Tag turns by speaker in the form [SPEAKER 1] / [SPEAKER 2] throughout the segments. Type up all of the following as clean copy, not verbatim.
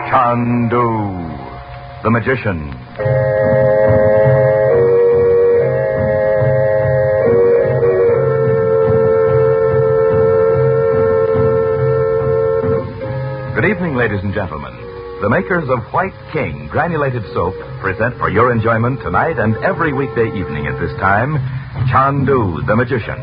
[SPEAKER 1] Chandu the Magician. Good evening, ladies and gentlemen. The makers of White King granulated soap present for your enjoyment tonight and every weekday evening at this time, Chandu the Magician.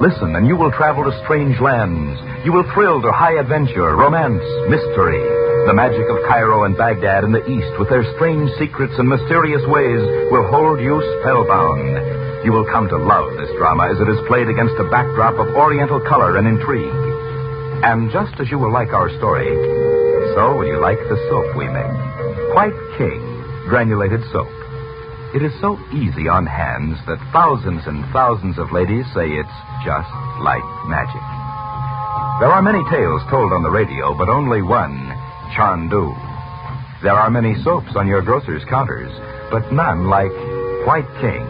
[SPEAKER 1] Listen, and you will travel to strange lands. You will thrill to high adventure, romance, mystery. The magic of Cairo and Baghdad in the East, with their strange secrets and mysterious ways, will hold you spellbound. You will come to love this drama as it is played against a backdrop of Oriental color and intrigue. And just as you will like our story, so will you like the soap we make. White King granulated soap. It is so easy on hands that thousands and thousands of ladies say it's just like magic. There are many tales told on the radio, but only one, Chandu. There are many soaps on your grocer's counters, but none like White King.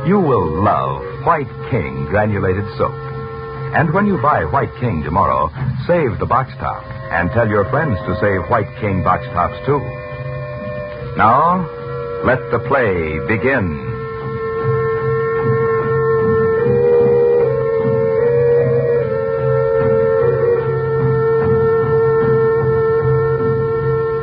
[SPEAKER 1] You will love White King granulated soap. And when you buy White King tomorrow, save the box top and tell your friends to save White King box tops too. Now, let the play begin.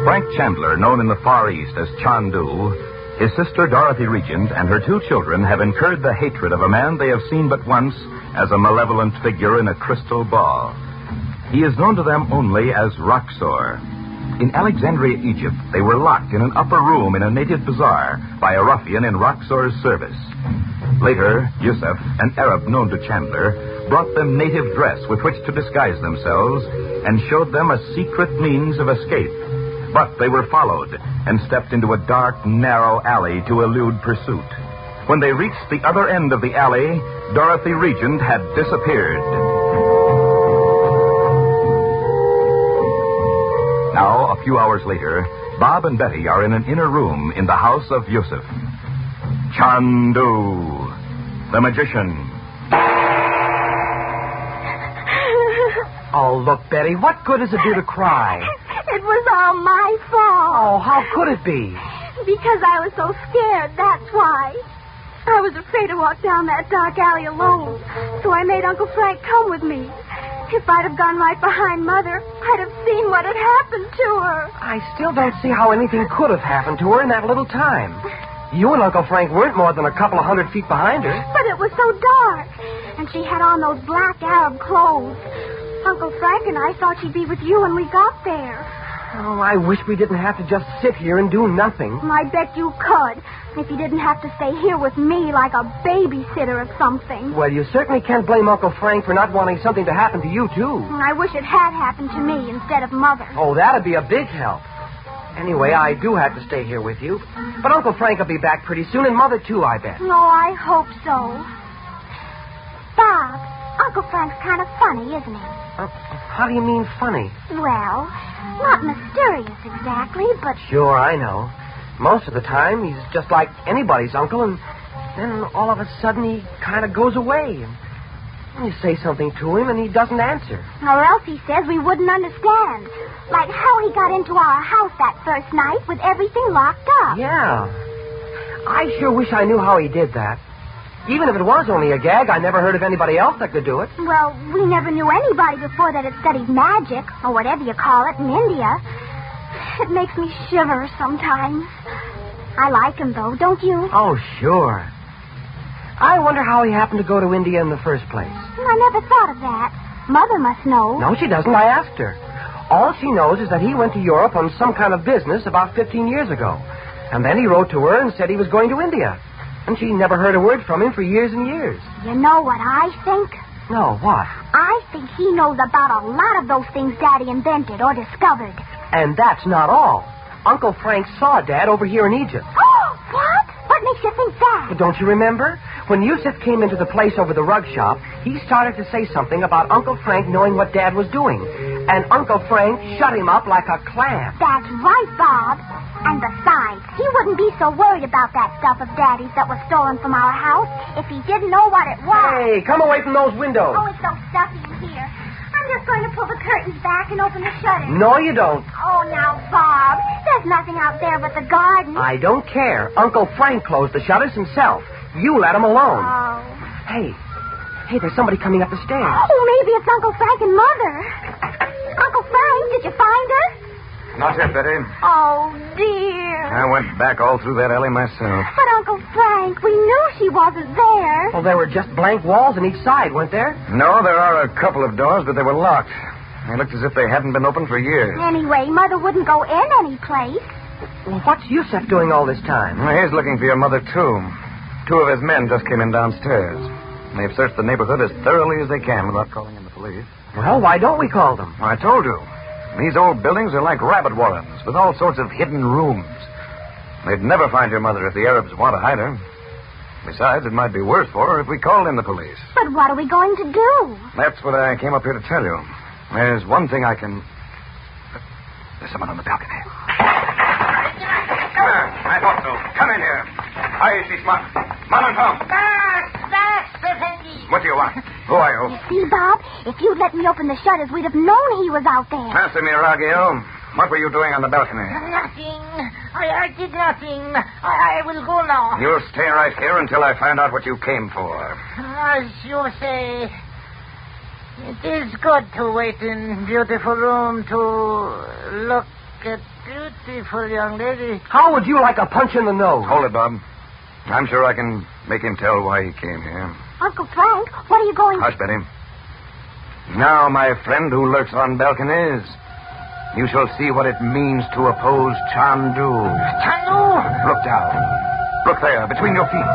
[SPEAKER 1] Frank Chandler, known in the Far East as Chandu, his sister Dorothy Regent, and her two children have incurred the hatred of a man they have seen but once as a malevolent figure in a crystal ball. He is known to them only as Roxor. In Alexandria, Egypt, they were locked in an upper room in a native bazaar by a ruffian in Roxor's service. Later, Yusuf, an Arab known to Chandler, brought them native dress with which to disguise themselves and showed them a secret means of escape. But they were followed and stepped into a dark, narrow alley to elude pursuit. When they reached the other end of the alley, Dorothy Regent had disappeared. Now, a few hours later, Bob and Betty are in an inner room in the house of Yusuf. Chandu the Magician.
[SPEAKER 2] Oh, look, Betty, what good does it do to cry?
[SPEAKER 3] It was all my fault.
[SPEAKER 2] Oh, how could it be?
[SPEAKER 3] Because I was so scared, that's why. I was afraid to walk down that dark alley alone, so I made Uncle Frank come with me. If I'd have gone right behind Mother, I'd have seen what had happened to her.
[SPEAKER 2] I still don't see how anything could have happened to her in that little time. You and Uncle Frank weren't more than a couple of 100 feet behind her.
[SPEAKER 3] But it was so dark, and she had on those black Arab clothes. Uncle Frank and I thought she'd be with you when we got there.
[SPEAKER 2] Oh, I wish we didn't have to just sit here and do nothing.
[SPEAKER 3] I bet you could, if you didn't have to stay here with me like a babysitter or something.
[SPEAKER 2] Well, you certainly can't blame Uncle Frank for not wanting something to happen to you, too.
[SPEAKER 3] I wish it had happened to me instead of Mother.
[SPEAKER 2] Oh, that'd be a big help. Anyway, I do have to stay here with you. But Uncle Frank will be back pretty soon, and Mother, too, I bet.
[SPEAKER 3] Oh, I hope so. Bob, Uncle Frank's kind of funny, isn't he?
[SPEAKER 2] How do you mean funny?
[SPEAKER 3] Well, not mysterious exactly, but...
[SPEAKER 2] Sure, I know. Most of the time, he's just like anybody's uncle, and then all of a sudden he kind of goes away. And you say something to him, and he doesn't answer.
[SPEAKER 3] Or else he says we wouldn't understand. Like how he got into our house that first night with everything locked up.
[SPEAKER 2] Yeah. I sure wish I knew how he did that. Even if it was only a gag, I never heard of anybody else that could do it.
[SPEAKER 3] Well, we never knew anybody before that had studied magic, or whatever you call it, in India. It makes me shiver sometimes. I like him, though, don't you?
[SPEAKER 2] Oh, sure. I wonder how he happened to go to India in the first place.
[SPEAKER 3] I never thought of that. Mother must know.
[SPEAKER 2] No, she doesn't. I asked her. All she knows is that he went to Europe on some kind of business about 15 years ago. And then he wrote to her and said he was going to India. And she never heard a word from him for years and years.
[SPEAKER 3] You know what I think?
[SPEAKER 2] No, what?
[SPEAKER 3] I think he knows about a lot of those things Daddy invented or discovered.
[SPEAKER 2] And that's not all. Uncle Frank saw Dad over here in Egypt.
[SPEAKER 3] Oh, what? What makes you think that?
[SPEAKER 2] But don't you remember? When Yusuf came into the place over the rug shop, he started to say something about Uncle Frank knowing what Dad was doing. And Uncle Frank shut him up like a clam.
[SPEAKER 3] That's right, Bob. And besides, he wouldn't be so worried about that stuff of Daddy's that was stolen from our house if he didn't know what it was.
[SPEAKER 2] Hey, come away from those windows.
[SPEAKER 3] Oh, it's so stuffy in here. I'm just going to pull the curtains back and open the shutters.
[SPEAKER 2] No, you don't.
[SPEAKER 3] Oh, now, Bob, there's nothing out there but the garden.
[SPEAKER 2] I don't care. Uncle Frank closed the shutters himself. You let him alone.
[SPEAKER 3] Oh.
[SPEAKER 2] Hey, there's somebody coming up the stairs.
[SPEAKER 3] Oh, maybe it's Uncle Frank and Mother. Uncle Frank, did you find her?
[SPEAKER 4] Not yet, Betty.
[SPEAKER 3] Oh, dear.
[SPEAKER 4] I went back all through that alley myself.
[SPEAKER 3] But, Uncle Frank, we knew she wasn't there.
[SPEAKER 2] Well, there were just blank walls on each side, weren't there?
[SPEAKER 4] No, there are a couple of doors, but they were locked. They looked as if they hadn't been opened for years.
[SPEAKER 3] Anyway, Mother wouldn't go in any place.
[SPEAKER 2] Well, what's Yusef doing all this time?
[SPEAKER 4] Well, he's looking for your mother, too. Two of his men just came in downstairs. They've searched the neighborhood as thoroughly as they can without calling in the police.
[SPEAKER 2] Well, why don't we call them?
[SPEAKER 4] I told you. These old buildings are like rabbit warrens with all sorts of hidden rooms. They'd never find your mother if the Arabs want to hide her. Besides, it might be worse for her if we called in the police.
[SPEAKER 3] But what are we going to do?
[SPEAKER 4] That's what I came up here to tell you. There's one thing I can... There's someone on the balcony. I thought so. Come in here. Hi, she's smart. Man and Tom. What do you want? Who are you?
[SPEAKER 3] You see, Bob, if you'd let me open the shutters, we'd have known he was out there.
[SPEAKER 4] Answer me, Raggio. What were you doing on the balcony?
[SPEAKER 5] Nothing. I did nothing. I will go now.
[SPEAKER 4] You'll stay right here until I find out what you came for.
[SPEAKER 5] As you say, it is good to wait in beautiful room to look at beautiful young lady.
[SPEAKER 2] How would you like a punch in the nose?
[SPEAKER 4] Hold it, Bob. I'm sure I can make him tell why he came here.
[SPEAKER 3] Uncle Frank, what are you going to...
[SPEAKER 4] Hush, Betty. Now, my friend who lurks on balconies, you shall see what it means to oppose Chandu.
[SPEAKER 5] Chandu!
[SPEAKER 4] Look down. Look there, between your feet.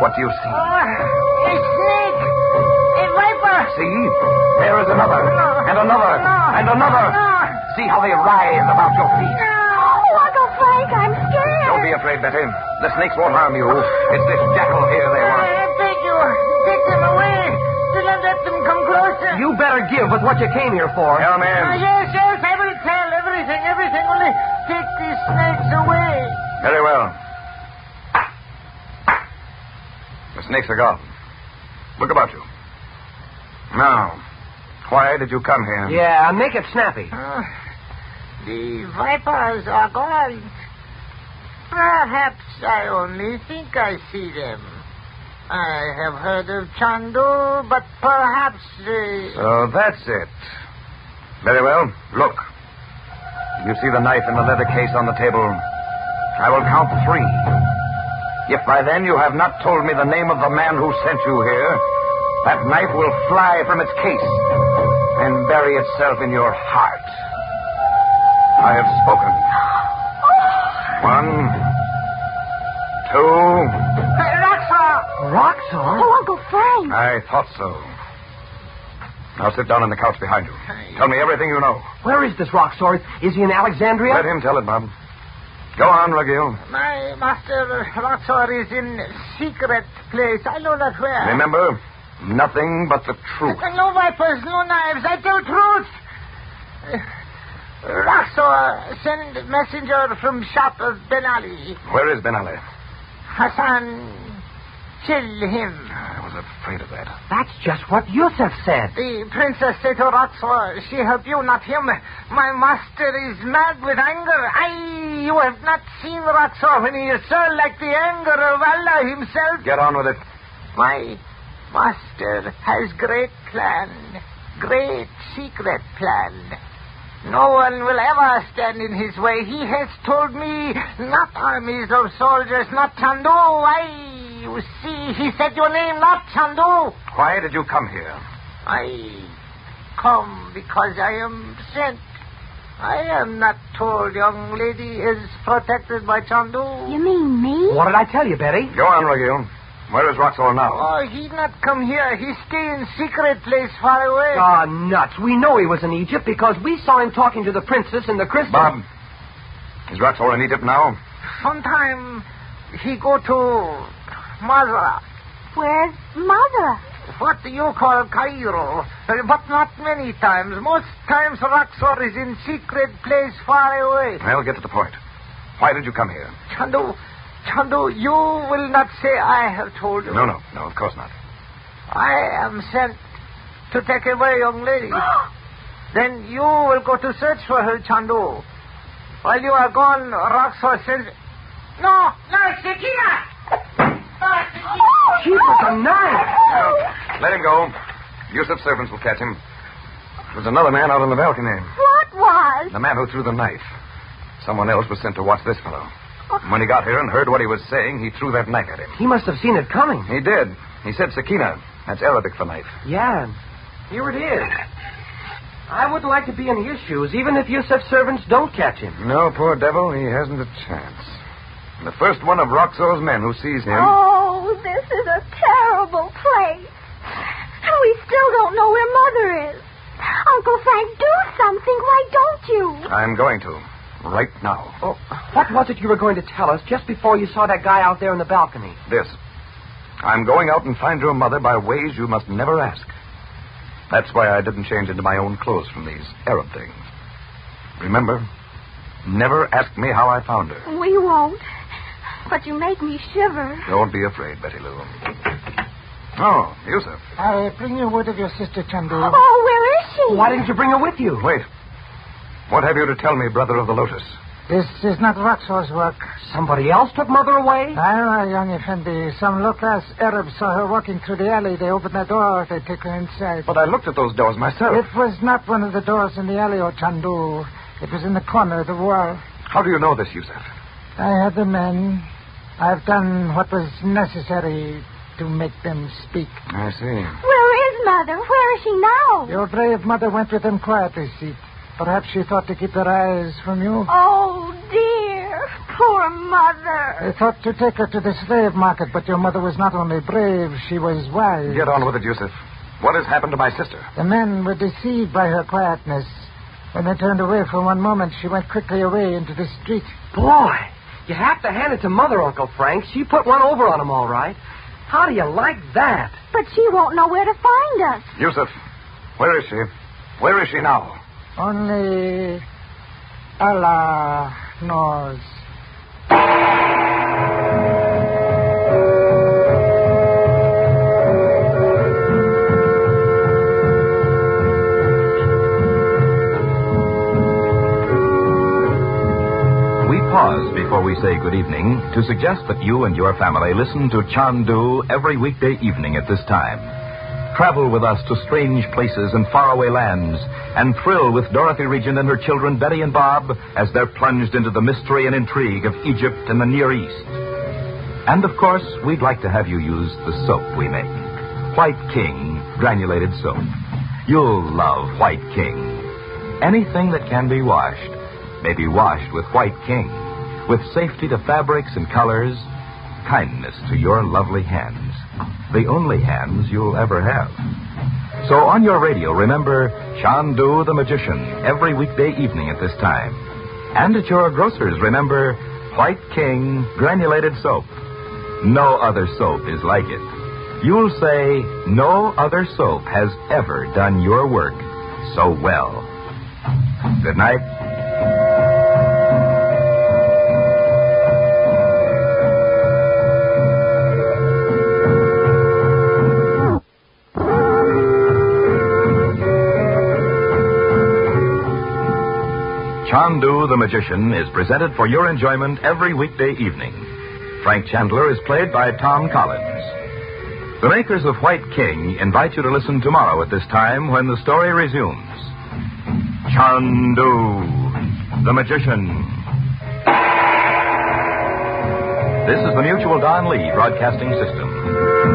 [SPEAKER 4] What do you see?
[SPEAKER 5] A snake! A viper!
[SPEAKER 4] See? There is another, and another, and another. See how they rise about your feet.
[SPEAKER 3] Oh, Uncle Frank, I'm scared.
[SPEAKER 4] Don't be afraid, Betty. The snakes won't harm you. It's this jackal here they want.
[SPEAKER 5] I beg you, take them away. Do not let them come closer.
[SPEAKER 2] You better give with what you came here for.
[SPEAKER 4] Young man.
[SPEAKER 5] Yes, I will tell everything. Only take these snakes away.
[SPEAKER 4] Very well. The snakes are gone. Look about you. Now, why did you come here?
[SPEAKER 2] Yeah, make it snappy.
[SPEAKER 5] The vipers are gone. Perhaps I only think I see them. I have heard of Chandu, but perhaps they...
[SPEAKER 4] So that's it. Very well. Look. You see the knife in the leather case on the table. I will count 3. If by then you have not told me the name of the man who sent you here, that knife will fly from its case and bury itself in your heart. I have spoken. 1, 2...
[SPEAKER 2] Roxor?
[SPEAKER 3] Oh, Uncle Frank.
[SPEAKER 4] I thought so. Now sit down on the couch behind you. Tell me everything you know.
[SPEAKER 2] Where is this Roxor? Is he in Alexandria?
[SPEAKER 4] Let him tell it, Bob. Go on, Ruggiel.
[SPEAKER 5] My master Roxor is in secret place. I know not where.
[SPEAKER 4] Remember, nothing but the truth.
[SPEAKER 5] No vipers, no knives. I tell truth. Roxor, send messenger from shop of Ben Ali.
[SPEAKER 4] Where is Ben Ali?
[SPEAKER 5] Hassan, kill him.
[SPEAKER 4] I was afraid of that.
[SPEAKER 2] That's just what Yusef said.
[SPEAKER 5] The princess said to Roxor, she helped you, not him. My master is mad with anger. You have not seen Roxor when he is so like the anger of Allah himself.
[SPEAKER 4] Get on with it.
[SPEAKER 5] My master has great plan. Great secret plan. No one will ever stand in his way. He has told me not armies of soldiers, not Chandu. You see, he said your name, not Chandu.
[SPEAKER 4] Why did you come here?
[SPEAKER 5] I come because I am sent. I am not told young lady is protected by Chandu.
[SPEAKER 3] You mean me?
[SPEAKER 2] What did I tell you, Betty?
[SPEAKER 4] Go on, Ruggiel. Where is Roxor now?
[SPEAKER 5] Oh, he not come here. He stay in secret place far away.
[SPEAKER 2] Ah, nuts. We know he was in Egypt because we saw him talking to the princess in the crystal.
[SPEAKER 4] Bob, is Roxor in Egypt now?
[SPEAKER 5] Sometime he go to Mazra.
[SPEAKER 3] Where's Mother?
[SPEAKER 5] What do you call Cairo? But not many times. Most times Roxor is in secret place far away.
[SPEAKER 4] I'll get to the point. Why did you come here?
[SPEAKER 5] Chandu, you will not say I have told you.
[SPEAKER 4] No, of course not.
[SPEAKER 5] I am sent to take away young lady. Then you will go to search for her, Chandu. While you are gone, Roxor sends... No, Sakina!
[SPEAKER 2] She took a knife.
[SPEAKER 4] No, let him go. Yusuf's servants will catch him. There's another man out on the balcony.
[SPEAKER 3] What was?
[SPEAKER 4] The man who threw the knife. Someone else was sent to watch this fellow. When he got here and heard what he was saying, he threw that knife at him.
[SPEAKER 2] He must have seen it coming.
[SPEAKER 4] He did. He said Sakina. That's Arabic for knife.
[SPEAKER 2] Yeah, here it is. I wouldn't like to be in his shoes, even if Yusuf's servants don't catch him.
[SPEAKER 4] No, poor devil, he hasn't a chance. The first one of Roxor's men who sees him...
[SPEAKER 3] Oh, this is a terrible place. And we still don't know where Mother is. Uncle Frank, do something. Why don't you?
[SPEAKER 4] I'm going to. Right now.
[SPEAKER 2] Oh, what was it you were going to tell us just before you saw that guy out there on the balcony?
[SPEAKER 4] This. I'm going out and find your mother by ways you must never ask. That's why I didn't change into my own clothes from these Arab things. Remember, never ask me how I found her.
[SPEAKER 3] We won't. But you make me shiver.
[SPEAKER 4] Don't be afraid, Betty Lou. Oh, Yusuf.
[SPEAKER 5] I bring you word of your sister, Chandu.
[SPEAKER 3] Oh, where is she?
[SPEAKER 2] Why didn't you bring her with you?
[SPEAKER 4] Wait. What have you to tell me, brother of the Lotus?
[SPEAKER 5] This is not Roxor's work.
[SPEAKER 2] Somebody else took Mother away?
[SPEAKER 5] Aye, young Effendi. Some low-class Arabs saw her walking through the alley. They opened the door. They took her inside.
[SPEAKER 4] But I looked at those doors myself.
[SPEAKER 5] It was not one of the doors in the alley, O Chandu. It was in the corner of the wall.
[SPEAKER 4] How do you know this, Yusuf?
[SPEAKER 5] I had the men. I've done what was necessary to make them speak.
[SPEAKER 4] I see.
[SPEAKER 3] Where is Mother? Where is she now?
[SPEAKER 5] Your brave mother went with them quietly, Seat. Perhaps she thought to keep their eyes from you.
[SPEAKER 3] Oh, dear. Poor Mother.
[SPEAKER 5] They thought to take her to the slave market, but your mother was not only brave, she was wise.
[SPEAKER 4] Get on with it, Yusuf. What has happened to my sister?
[SPEAKER 5] The men were deceived by her quietness. When they turned away for one moment, she went quickly away into the street.
[SPEAKER 2] Boy, you have to hand it to Mother, Uncle Frank. She put one over on them all right. How do you like that?
[SPEAKER 3] But she won't know where to find us.
[SPEAKER 4] Yusuf, where is she? Where is she now?
[SPEAKER 5] Only Allah knows.
[SPEAKER 1] We pause before we say good evening to suggest that you and your family listen to Chandu every weekday evening at this time. Travel with us to strange places and faraway lands and thrill with Dorothy Regent and her children Betty and Bob as they're plunged into the mystery and intrigue of Egypt and the Near East. And, of course, we'd like to have you use the soap we make. White King granulated soap. You'll love White King. Anything that can be washed may be washed with White King, with safety to fabrics and colors, kindness to your lovely hands. The only hands you'll ever have. So on your radio, remember Chandu the Magician every weekday evening at this time. And at your grocer's, remember White King granulated soap. No other soap is like it. You'll say no other soap has ever done your work so well. Good night. Chandu the Magician is presented for your enjoyment every weekday evening. Frank Chandler is played by Tom Collins. The makers of White King invite you to listen tomorrow at this time when the story resumes. Chandu the Magician. This is the Mutual Don Lee Broadcasting System.